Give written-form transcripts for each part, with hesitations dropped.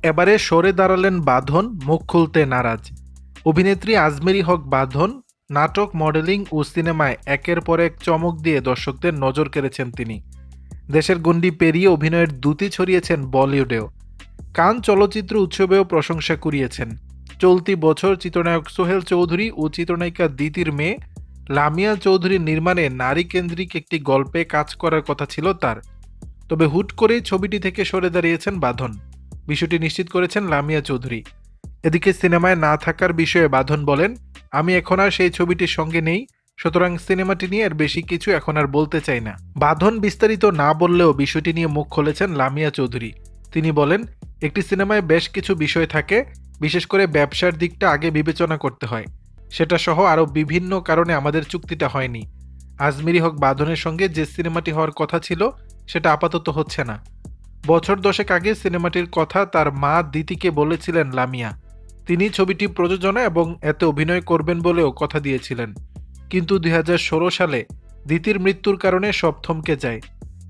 এবারে সরে দাঁড়ালেন বাঁধন, মুখ খুলতে নারাজ। অভিনেত্রী আজমেরী হক বাঁধন নাটক, মডেলিং ও সিনেমায় একের পর এক চমক দিয়ে দর্শকদের নজর কেড়েছেন তিনি। দেশের গণ্ডি পেরিয়ে অভিনয়ের দ্যুতি ছড়িয়েছেন বলিউডেও। কান চলচ্চিত্র উৎসবেও প্রশংসা কুড়িয়েছেন। চলতি বছর চিত্রনায়ক সোহেল চৌধুরী ও চিত্রনায়িকা দিতির মেয়ে লামিয়া চৌধুরীর নির্মাণে নারী কেন্দ্রিক একটি গল্পে কাজ করার কথা ছিল তার। তবে হুট করেই ছবিটি থেকে সরে দাঁড়িয়েছেন বাঁধন। বিষয়টি নিশ্চিত করেছেন লামিয়া চৌধুরী। এদিকে সিনেমায় না থাকার বিষয়ে বাঁধন বলেন, আমি এখন আর সেই ছবিটির সঙ্গে নেই, সুতরাং সিনেমাটি নিয়ে এর বেশি কিছু এখন আর বলতে চাই না। বাঁধন বিস্তারিত না বললেও বিষয়টি নিয়ে মুখ খুলেছেন লামিয়া চৌধুরী। তিনি বলেন, একটি সিনেমায় বেশ কিছু বিষয় থাকে, বিশেষ করে ব্যবসার দিকটা আগে বিবেচনা করতে হয়। সেটা সহ আরও বিভিন্ন কারণে আমাদের চুক্তিটা হয়নি। আজমেরী হক বাঁধনের সঙ্গে যে সিনেমাটি হওয়ার কথা ছিল সেটা আপাতত হচ্ছে না। বছর দশেক আগে সিনেমাটির কথা তার মা দিতিকে বলেছিলেন লামিয়া। তিনি ছবিটি প্রযোজনা এবং এতে অভিনয় করবেন বলেও কথা দিয়েছিলেন। কিন্তু 2016 সালে দিতির মৃত্যুর কারণে সব থমকে যায়।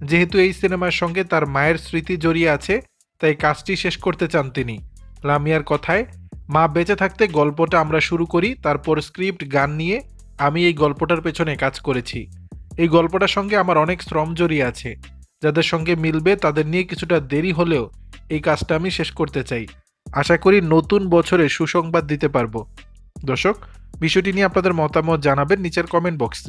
যেহেতু এই সিনেমার সঙ্গে তার মায়ের স্মৃতি জড়িয়ে আছে, তাই কাজটি শেষ করতে চান তিনি। লামিয়ার কথায়, মা বেঁচে থাকতে গল্পটা আমরা শুরু করি, তারপর স্ক্রিপ্ট, গান নিয়ে আমি এই গল্পটার পেছনে কাজ করেছি। এই গল্পটার সঙ্গে আমার অনেক শ্রম জড়িয়ে আছে। যাদের সঙ্গে মিলবে তাদের নিয়ে কিছুটা দেরি হলেও এই কাজটা আমি শেষ করতে চাই। আশা করি নতুন বছরে সুসংবাদ দিতে পারবো। দর্শক, বিষয়টি নিয়ে আপনাদের মতামত জানাবেন নিচের কমেন্ট বক্সে।